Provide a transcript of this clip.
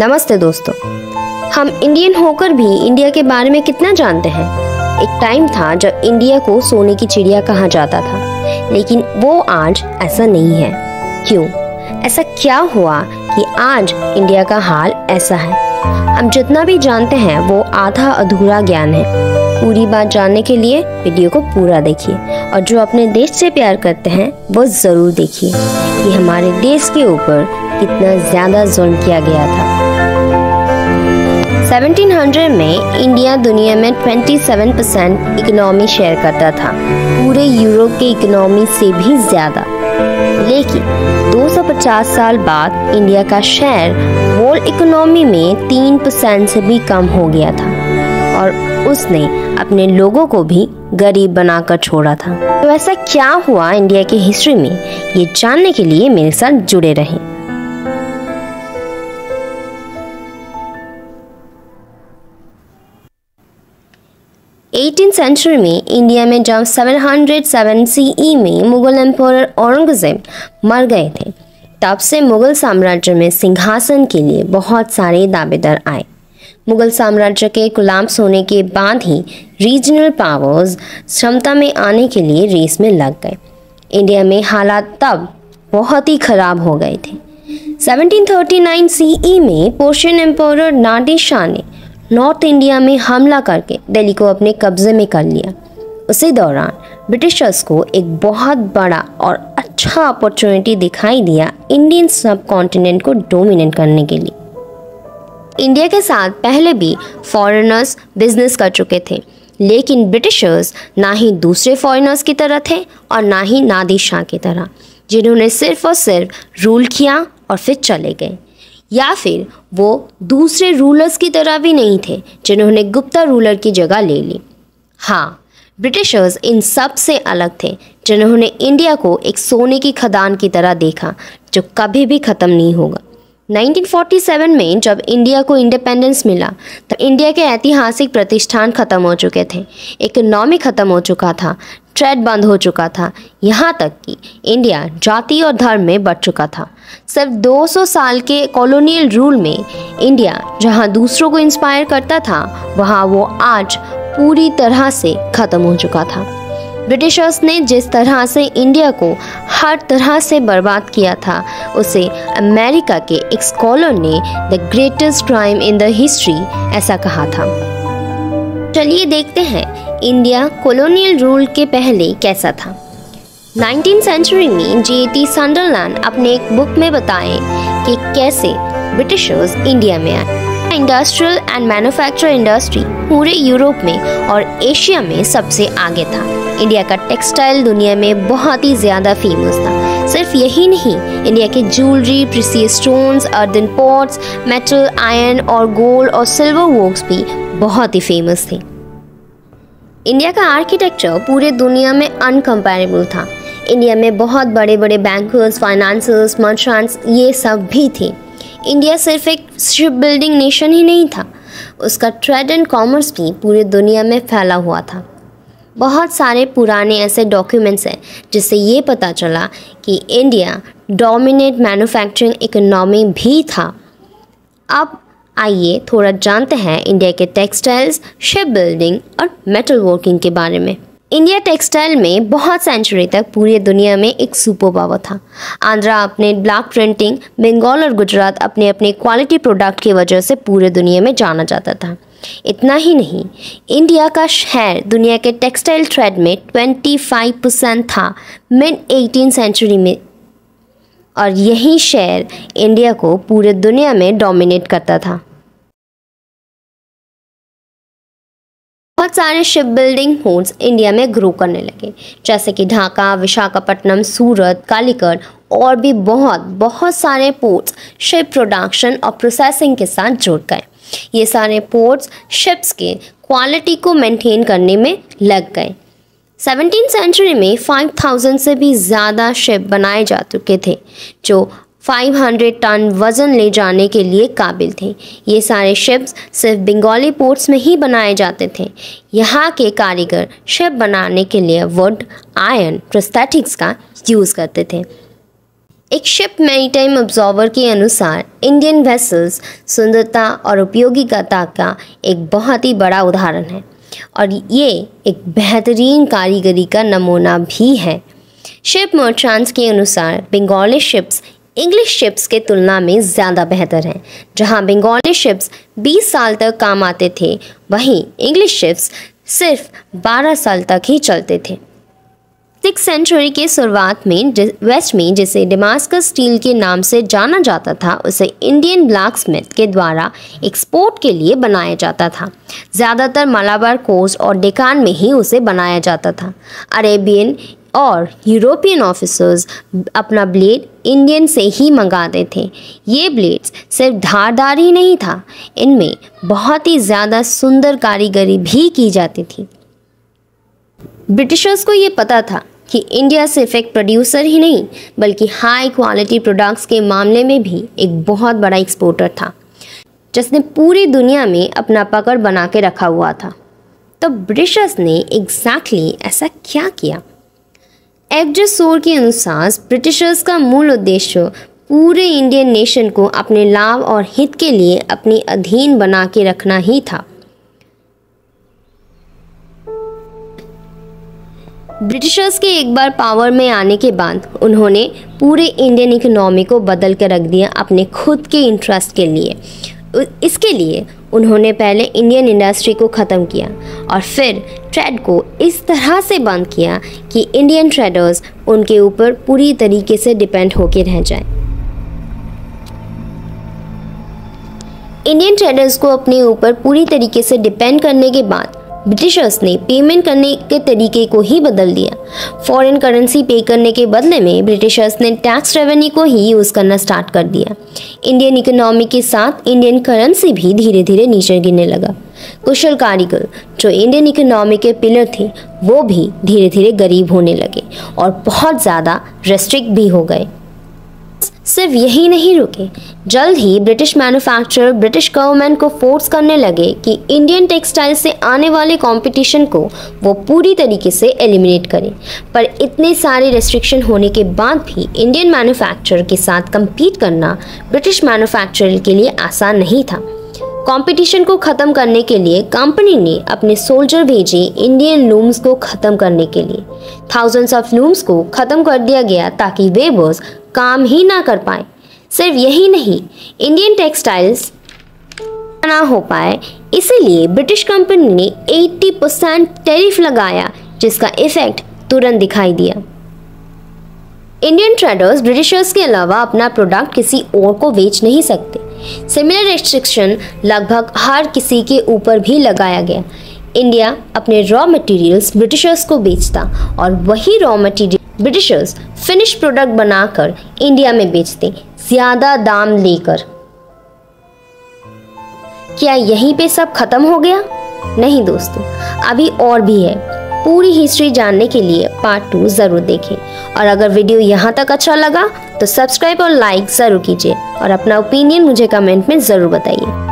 नमस्ते दोस्तों। हम इंडियन होकर भी इंडिया के बारे में कितना जानते हैं। एक टाइम था जब इंडिया को सोने की चिड़िया कहा जाता था, लेकिन वो आज ऐसा नहीं है। क्यों? ऐसा क्या हुआ कि आज इंडिया का हाल ऐसा है? हम जितना भी जानते हैं वो आधा अधूरा ज्ञान है। पूरी बात जानने के लिए वीडियो को पूरा देखिए और जो अपने देश से प्यार करते हैं वो जरूर देखिए कि हमारे देश के ऊपर कितना ज्यादा जुल्म किया गया था। 1700 में इंडिया दुनिया में 27% इकोनॉमी शेयर करता था, पूरे यूरोप के इकोनॉमी से भी ज्यादा। लेकिन 250 साल बाद इंडिया का शेयर वर्ल्ड इकोनॉमी में 3% से भी कम हो गया था और उसने अपने लोगों को भी गरीब बनाकर छोड़ा था। तो ऐसा क्या हुआ इंडिया की हिस्ट्री में, ये जानने के लिए मेरे साथ जुड़े रहें। सेंचुरी में इंडिया में जब 707 CE में मुगल एम्पायर औरंगजेब मर गए थे, तब से मुगल साम्राज्य में सिंहासन के लिए बहुत सारे दावेदार आए। मुगल साम्राज्य के गुलाम होने के बाद ही रीजनल पावर्स क्षमता में आने के लिए रेस में लग गए। इंडिया में हालात तब बहुत ही खराब हो गए थे। 1739 CE में पर्शियन एम्पायर नादिर शाह ने नॉर्थ इंडिया में हमला करके दिल्ली को अपने कब्जे में कर लिया। उसी दौरान ब्रिटिशर्स को एक बहुत बड़ा और अच्छा अपॉर्चुनिटी दिखाई दिया इंडियन सब कॉन्टिनेंट को डोमिनेट करने के लिए। इंडिया के साथ पहले भी फॉरेनर्स बिजनेस कर चुके थे, लेकिन ब्रिटिशर्स ना ही दूसरे फॉरेनर्स की तरह थे और ना ही नादिर शाह की तरह, जिन्होंने सिर्फ और सिर्फ रूल किया और फिर चले गए। या फिर वो दूसरे रूलर्स की तरह भी नहीं थे, जिन्होंने गुप्ता रूलर की जगह ले ली। हाँ, ब्रिटिशर्स इन सब से अलग थे, जिन्होंने इंडिया को एक सोने की खदान की तरह देखा जो कभी भी ख़त्म नहीं होगा। 1947 में जब इंडिया को इंडिपेंडेंस मिला तो इंडिया के ऐतिहासिक प्रतिष्ठान खत्म हो चुके थे, इकोनॉमी खत्म हो चुका था, ट्रेड बंद हो चुका था, यहाँ तक कि इंडिया जाति और धर्म में बढ़ चुका था। सिर्फ 200 साल के कॉलोनियल रूल में इंडिया जहाँ दूसरों को इंस्पायर करता था, वहाँ वो आज पूरी तरह से ख़त्म हो चुका था। ब्रिटिशर्स ने जिस तरह से इंडिया को हर तरह से बर्बाद किया था, उसे अमेरिका के एक स्कॉलर ने the greatest crime in the history ऐसा कहा था। चलिए देखते हैं इंडिया कॉलोनियल रूल के पहले कैसा था। 19th सेंचुरी में J.T. संडरलैंड अपने एक बुक में बताए कि कैसे ब्रिटिशर्स इंडिया में आए। इंडस्ट्रियल एंड मैन्युफैक्चर इंडस्ट्री पूरे यूरोप में और एशिया में सबसे आगे था। इंडिया का टेक्सटाइल दुनिया में बहुत ही ज़्यादा फेमस था। सिर्फ यही नहीं, इंडिया के jewellery, precious stones, earthen pots, metal, iron और गोल्ड और सिल्वर वर्क्स भी बहुत ही फेमस थे। इंडिया का आर्किटेक्चर पूरे दुनिया में अनकम्पेरेबल था। इंडिया में बहुत बड़े बड़े बैंकर्स, फाइनेंसर्स, मर्चेंट्स ये सब भी थे। इंडिया सिर्फ एक शिप बिल्डिंग नेशन ही नहीं था, उसका ट्रेड एंड कॉमर्स भी पूरी दुनिया में फैला हुआ था। बहुत सारे पुराने ऐसे डॉक्यूमेंट्स हैं जिससे ये पता चला कि इंडिया डोमिनेट मैन्युफैक्चरिंग इकोनॉमी भी था। अब आइए थोड़ा जानते हैं इंडिया के टेक्सटाइल्स, शिप बिल्डिंग और मेटल वर्किंग के बारे में। इंडिया टेक्सटाइल में बहुत सेंचुरी तक पूरी दुनिया में एक सुपर पावर था। आंध्रा अपने ब्लॉक प्रिंटिंग, बंगाल और गुजरात अपने अपने क्वालिटी प्रोडक्ट की वजह से पूरे दुनिया में जाना जाता था। इतना ही नहीं, इंडिया का शेयर दुनिया के टेक्सटाइल ट्रेड में 25% था मिड 18th सेंचुरी में, और यही शेयर इंडिया को पूरे दुनिया में डोमिनेट करता था। बहुत सारे शिप बिल्डिंग पोर्ट्स इंडिया में ग्रो करने लगे, जैसे कि ढाका, विशाखापट्टनम, सूरत, कालीकट और भी बहुत सारे पोर्ट्स शिप प्रोडक्शन और प्रोसेसिंग के साथ जुड़ गए। ये सारे पोर्ट्स शिप्स के क्वालिटी को मेंटेन करने में लग गए। 17th सेंचुरी में 5000 से भी ज़्यादा शिप बनाए जा चुके थे जो 500 टन वज़न ले जाने के लिए काबिल थे। ये सारे शिप्स सिर्फ बंगाली पोर्ट्स में ही बनाए जाते थे। यहाँ के कारीगर शिप बनाने के लिए वुड, आयरन, प्रोस्थेटिक्स का यूज़ करते थे। एक शिप मैरीटाइम ऑब्जर्वर के अनुसार इंडियन वेसल्स सुंदरता और उपयोगिता का एक बहुत ही बड़ा उदाहरण है और ये एक बेहतरीन कारीगरी का नमूना भी है। शिप मर्चेंट्स के अनुसार बंगाली शिप्स इंग्लिश शिप्स के तुलना में ज़्यादा बेहतर हैं। जहां बंगाली शिप्स 20 साल तक काम आते थे, वहीं इंग्लिश शिप्स सिर्फ 12 साल तक ही चलते थे। 6th सेंचुरी के शुरुआत में वेस्ट में जिसे डेमास्कस स्टील के नाम से जाना जाता था, उसे इंडियन ब्लैकस्मिथ के द्वारा एक्सपोर्ट के लिए बनाया जाता था। ज़्यादातर मलाबार कोस्ट और डेकान में ही उसे बनाया जाता था। अरेबियन और यूरोपियन ऑफिसर्स अपना ब्लेड इंडियन से ही मंगाते थे। ये ब्लेड्स सिर्फ धारदार ही नहीं था, इनमें बहुत ही ज़्यादा सुंदर कारीगरी भी की जाती थी। ब्रिटिशर्स को ये पता था कि इंडिया सिर्फ एक प्रोड्यूसर ही नहीं बल्कि हाई क्वालिटी प्रोडक्ट्स के मामले में भी एक बहुत बड़ा एक्सपोर्टर था, जिसने पूरी दुनिया में अपना पकड़ बना के रखा हुआ था। तो ब्रिटिशर्स ने एग्जैक्टली ऐसा क्या किया? एफजे सोर के अनुसार ब्रिटिशर्स का मूल उद्देश्य पूरे इंडियन नेशन को अपने लाभ और हित के लिए अपने अधीन बना के रखना ही था। ब्रिटिशर्स के एक बार पावर में आने के बाद उन्होंने पूरे इंडियन इकोनॉमी को बदल कर रख दिया अपने खुद के इंटरेस्ट के लिए। इसके लिए उन्होंने पहले इंडियन इंडस्ट्री को ख़त्म किया और फिर ट्रेड को इस तरह से बंद किया कि इंडियन ट्रेडर्स उनके ऊपर पूरी तरीके से डिपेंड होकर रह जाएं। इंडियन ट्रेडर्स को अपने ऊपर पूरी तरीके से डिपेंड करने के बाद ब्रिटिशर्स ने पेमेंट करने के तरीके को ही बदल दिया। फॉरेन करेंसी पे करने के बदले में ब्रिटिशर्स ने टैक्स रेवेन्यू को ही यूज़ करना स्टार्ट कर दिया। इंडियन इकोनॉमी के साथ इंडियन करेंसी भी धीरे धीरे नीचे गिरने लगा। कुशल कारीगर जो इंडियन इकोनॉमी के पिलर थे, वो भी धीरे धीरे गरीब होने लगे और बहुत ज़्यादा रेस्ट्रिक्ट भी हो गए। सिर्फ यही नहीं रुके, जल्द ही ब्रिटिश मैन्युफैक्चरर ब्रिटिश गवर्नमेंट को फोर्स करने लगे कि इंडियन टेक्सटाइल से आने वाले कंपटीशन को वो पूरी तरीके से एलिमिनेट करें। पर इतने सारे रेस्ट्रिक्शन होने के बाद भी इंडियन मैन्युफैक्चरर के साथ compete करना ब्रिटिश मैन्युफैक्चरर के लिए आसान नहीं था। कंपटीशन को ख़त्म करने के लिए कंपनी ने अपने सोल्जर भेजे इंडियन लूम्स को ख़त्म करने के लिए। थाउजेंड्स ऑफ लूम्स को ख़त्म कर दिया गया ताकि वेवर्स काम ही ना कर पाए। सिर्फ यही नहीं, इंडियन टेक्सटाइल्स ना हो पाए, इसीलिए ब्रिटिश कंपनी ने 80% टैरिफ लगाया, जिसका इफेक्ट तुरंत दिखाई दिया। इंडियन ट्रेडर्स ब्रिटिशर्स के अलावा अपना प्रोडक्ट किसी और को बेच नहीं सकते। सिमिलर रेस्ट्रिक्शन लगभग हर किसी के ऊपर भी लगाया गया। इंडिया अपने रॉ मटेरियल्स ब्रिटिशर्स को बेचता और वही raw material Britishers finish product बनाकर इंडिया में बेचते, ज़्यादा दाम लेकर। क्या यहीं पे सब खत्म हो गया? नहीं दोस्तों, अभी और भी है। पूरी हिस्ट्री जानने के लिए पार्ट 2 ज़रूर देखें और अगर वीडियो यहाँ तक अच्छा लगा तो सब्सक्राइब और लाइक ज़रूर कीजिए और अपना ओपिनियन मुझे कमेंट में ज़रूर बताइए।